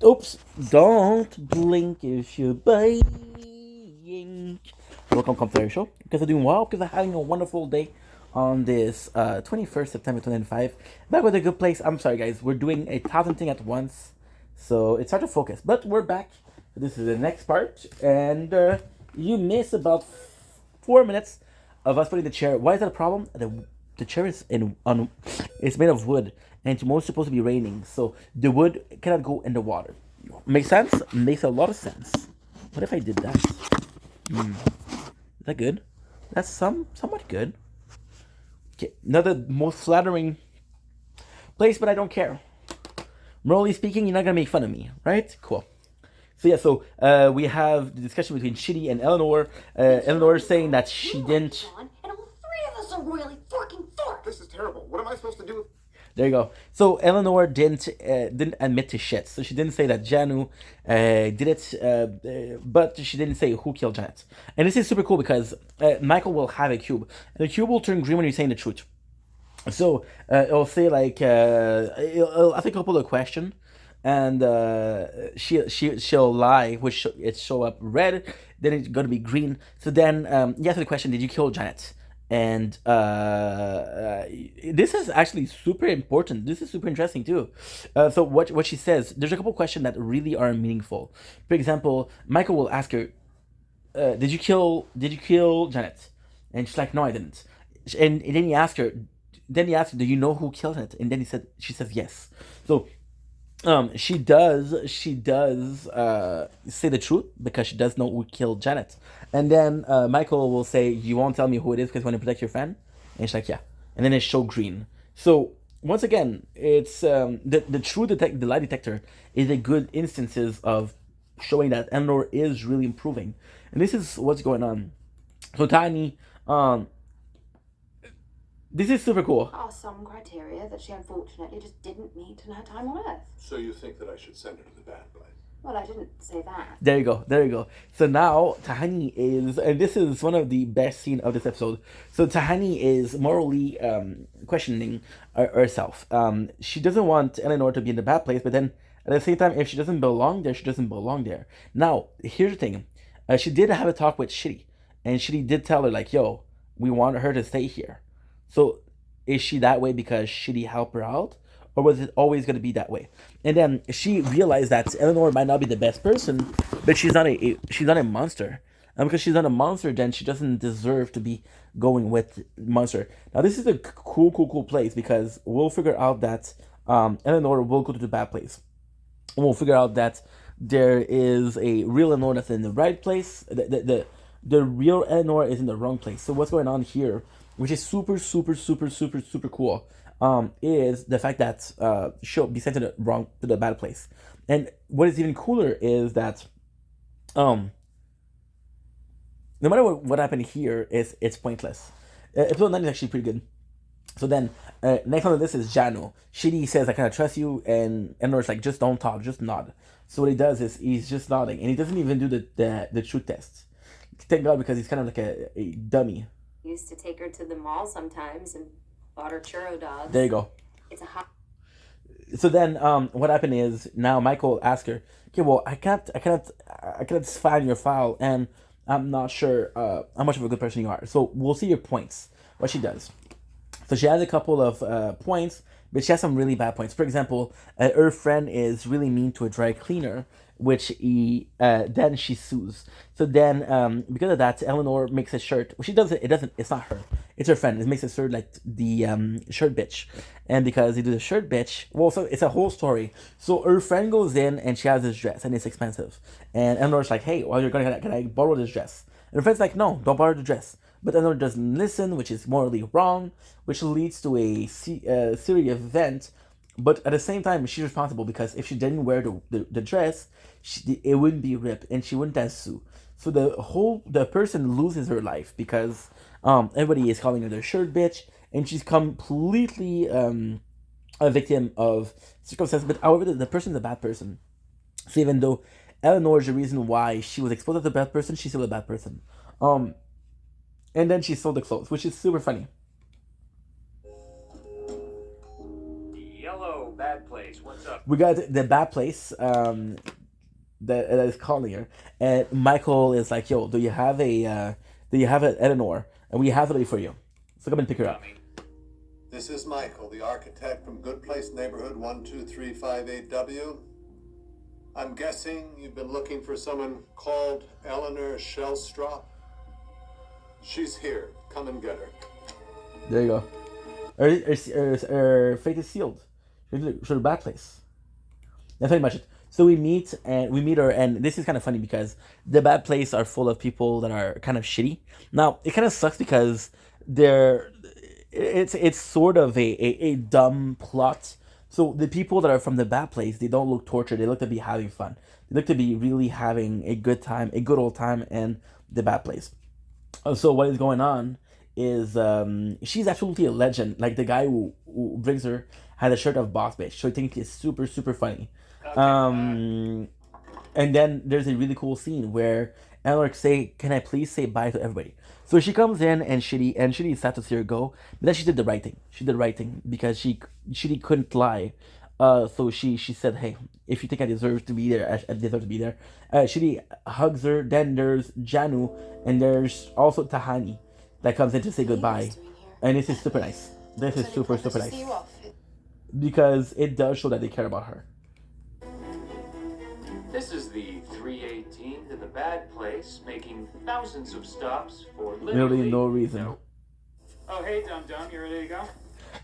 Oops, don't blink if you're buying. Welcome, Commentary Show. Because I'm doing well, because I'm having a wonderful day on this 21st September 2025. Back with a good place. I'm sorry, guys. We're doing 1,000 things at once, so it's hard to focus. But we're back. This is the next part, and you miss about 4 minutes of us putting the chair. Why is that a problem? The chair is it's made of wood, and it's most supposed to be raining, so the wood cannot go in the water. Makes sense? Makes a lot of sense. What if I did that? Is that good? That's somewhat good. Okay, another most flattering place, but I don't care. Morally speaking, you're not gonna make fun of me, right? Cool. So yeah, we have the discussion between Shitty and Eleanor. Eleanor saying that she didn't. And all three of us are really fucking forked. This is terrible. What am I supposed to do? There you go. So Eleanor didn't admit to shit. So she didn't say that Janu did it, but she didn't say who killed Janet. And this is super cool because Michael will have a cube, and the cube will turn green when you're saying the truth. So it'll say like it'll ask a couple of questions, and she'll lie, which it show up red, then it's gonna be green. So then you answer the question, did you kill Janet? And this is actually super important. This is super interesting too. So what she says, there's a couple questions that really are meaningful. For example, Michael will ask her, did you kill Janet? And she's like, no, I didn't. And then he asked her, do you know who killed it? And then she says yes. So she does say the truth because she does know who killed Janet. And then Michael will say, you won't tell me who it is because you want to protect your friend? And she's like, yeah. And then it show green. So once again, it's the lie detector is a good instances of showing that Eleanor is really improving. And this is what's going on. So Tiny, this is super cool. Are some criteria that she unfortunately just didn't meet in her time on Earth. So you think that I should send her to the bad place? Well, I didn't say that. There you go. There you go. So now Tahani is, and this is one of the best scene of this episode. So Tahani is morally questioning herself. She doesn't want Eleanor to be in the bad place, but then at the same time, if she doesn't belong there, she doesn't belong there. Now, here's the thing. She did have a talk with Shitty, and Shitty did tell her like, "Yo, we want her to stay here." So is she that way because Shitty helped her out? Or was it always going to be that way? And then she realized that Eleanor might not be the best person, but she's not a monster. And because she's not a monster, then she doesn't deserve to be going with monster. Now this is a cool place because we'll figure out that Eleanor will go to the bad place. And we'll figure out that there is a real Eleanor that's in the right place. The real Eleanor is in the wrong place. So what's going on here, which is super cool, is the fact that she'll be sent to the bad place. And what is even cooler is that no matter what happened here, it's pointless. Episode 9 is actually pretty good. So then, next on this is Jano. Shitty says, I kind of trust you, and Eleanor's like, just don't talk, just nod. So what he does is he's just nodding, and he doesn't even do the truth test. Thank God, because he's kind of like a dummy. Used to take her to the mall sometimes and bought her churro dogs. There you go. It's a hot. So then, what happened is now Michael asks her, okay, well, I cannot find your file, and I'm not sure how much of a good person you are. So we'll see your points. What she does. So she has a couple of points, but she has some really bad points. For example, her friend is really mean to a dry cleaner, which then she sues. So then, because of that, Eleanor makes a shirt. Well, she does it. It doesn't. It's not her. It's her friend. It makes a shirt like the shirt bitch, and because they do the shirt bitch, well, so it's a whole story. So her friend goes in and she has this dress, and it's expensive. And Eleanor's like, "Hey, well, can I borrow this dress?" And her friend's like, "No, don't borrow the dress." But Eleanor doesn't listen, which is morally wrong, which leads to a serious event. But at the same time, she's responsible because if she didn't wear the dress, it wouldn't be ripped and she wouldn't have sue. So the person loses her life because everybody is calling her their shirt bitch, and she's completely a victim of circumstances. But however, the person's a bad person. So even though Eleanor is the reason why she was exposed as a bad person, she's still a bad person. And then she sold the clothes, which is super funny. Yellow, bad place. What's up? we got the bad place. That is calling her, and Michael is like, "Yo, do you have an Eleanor? And we have it ready for you. So come and pick her up." This is Michael, the architect from Good Place Neighborhood 12358W. I'm guessing you've been looking for someone called Eleanor Shellstrop. She's here. Come and get her. There you go. Her fate is sealed. She's a bad place. That's pretty much it. So we meet her, and this is kind of funny because the bad place are full of people that are kind of shitty. Now it kind of sucks because it's sort of a dumb plot. So the people that are from the bad place, they don't look tortured. They look to be having fun. They look to be really having a good time, a good old time in the bad place. So what is going on is she's absolutely a legend. Like the guy who brings her had a shirt of Boss Bitch, so I think it's super super funny. And then there's a really cool scene where Eleanor say, "Can I please say bye to everybody?" So she comes in and Shitty is sad to see her go, but then she did the right thing. She did the right thing because Shitty couldn't lie. So she said, "Hey, if you think I deserve to be there, I deserve to be there." Shitty hugs her. Then there's Janu, and there's also Tahani that comes in to say goodbye, and this is super nice. This is super super nice because it does show that they care about her. This is the 318 to the bad place, making thousands of stops for Literally no reason. Oh, hey, Dum Dum, you ready to go?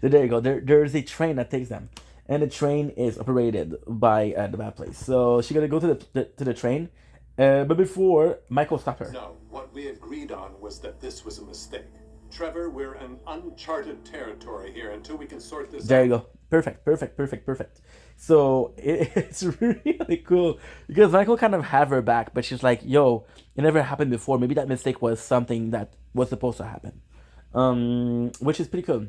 There you go. There's a train that takes them, and the train is operated by the bad place. So she's gonna go to the train, but before Michael stopped her. No, what we agreed on was that this was a mistake. Trevor, we're in uncharted territory here until we can sort this out. There you go. Perfect. So it's really cool because Michael kind of have her back, but she's like, "Yo, it never happened before. Maybe that mistake was something that was supposed to happen," which is pretty cool.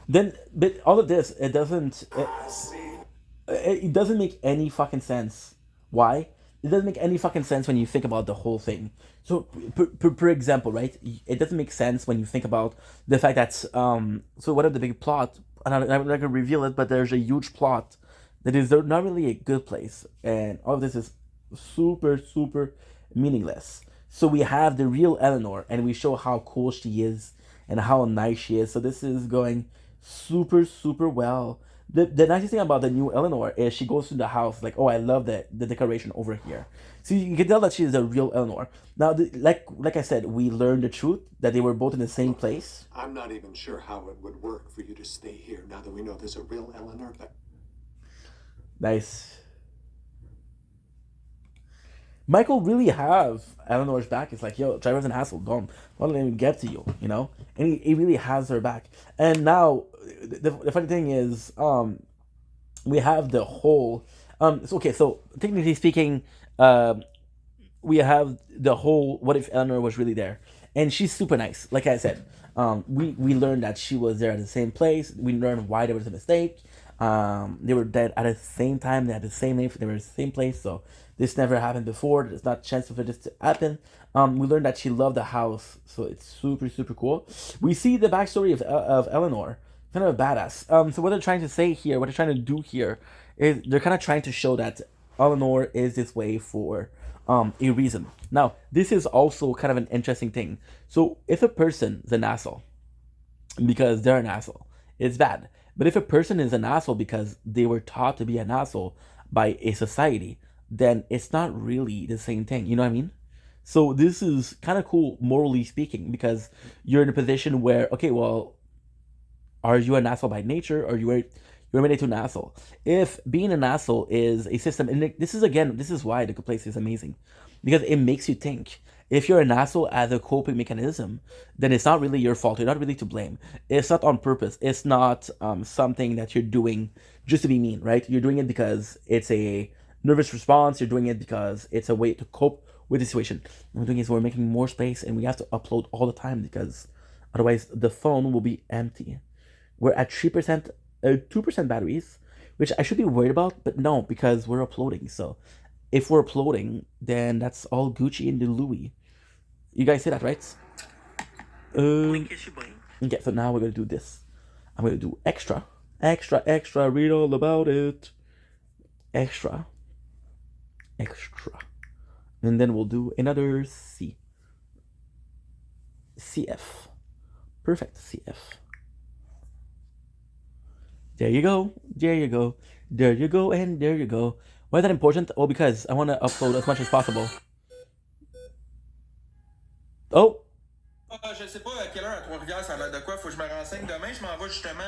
Then, but all of this, it doesn't make any fucking sense. Why? It doesn't make any fucking sense when you think about the whole thing. So, per example, right? It doesn't make sense when you think about the fact that so what are the big plot? And I'm not gonna reveal it, but there's a huge plot that is not really a good place, and all of this is super super meaningless. So we have the real Eleanor, and we show how cool she is and how nice she is. So this is going super super well. The nicest thing about the new Eleanor is she goes to the house like, "Oh, I love the decoration over here." So you can tell that she is a real Eleanor. Now, like I said, we learned the truth that they were both in the same place. I'm not even sure how it would work for you to stay here now that we know there's a real Eleanor. But Nice. Michael really have Eleanor's back. It's like, "Yo, Trevor's an asshole. Don't let him get to you," you know? And he really has her back. And now, the funny thing is, we have the whole, so, okay, so technically speaking, we have the whole, what if Eleanor was really there? And she's super nice. Like I said, we learned that she was there at the same place. We learned why there was a mistake. They were dead at the same time. They had the same name. They were in the same place. So this never happened before. There's not a chance for this to happen. We learned that she loved the house. So it's super, super cool. We see the backstory of Eleanor. Kind of a badass. So what they're trying to say here, what they're trying to do here, is they're kind of trying to show that Eleanor is this way for a reason. Now, this is also kind of an interesting thing. So if a person is an asshole because they're an asshole, it's bad. But if a person is an asshole because they were taught to be an asshole by a society, then it's not really the same thing. You know what I mean? So this is kind of cool, morally speaking, because you're in a position where, okay, well, are you an asshole by nature, or you're made into an asshole? If being an asshole is a system, and this is why The Good Place is amazing, because it makes you think. If you're an asshole as a coping mechanism, then it's not really your fault. You're not really to blame. It's not on purpose. It's not something that you're doing just to be mean, right? You're doing it because it's a nervous response. You're doing it because it's a way to cope with the situation. What we're doing is we're making more space, and we have to upload all the time because otherwise the phone will be empty. We're at 3%, 2% batteries, which I should be worried about, but no, because we're uploading. So if we're uploading, then that's all Gucci and the Louis. You guys see that, right? Okay, so now we're going to do this. I'm going to do extra, Extra, extra, read all about it. Extra. Extra. And then we'll do another C. CF. Perfect, CF. There you go. There you go. There you go, and there you go. Why is that important? Well, because I want to upload as much as possible. Oh! Je sais pas à quelle heure à Trois-Rivières ça a l'air de quoi. Faut que je me renseigne demain. Je m'en vais justement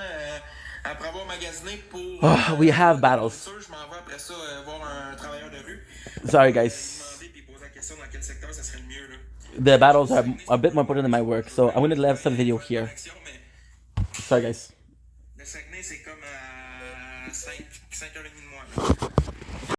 après avoir magasiné pour. We have battles. Je m'en vais après ça voir un travailleur de rue. Sorry, guys. Demander puis poser la question dans quel secteur ça serait le mieux là. The battles are a bit more important than my work, so I'm gonna leave some video here. Sorry, guys. Le Saguenay, c'est comme à 5h30 de moi.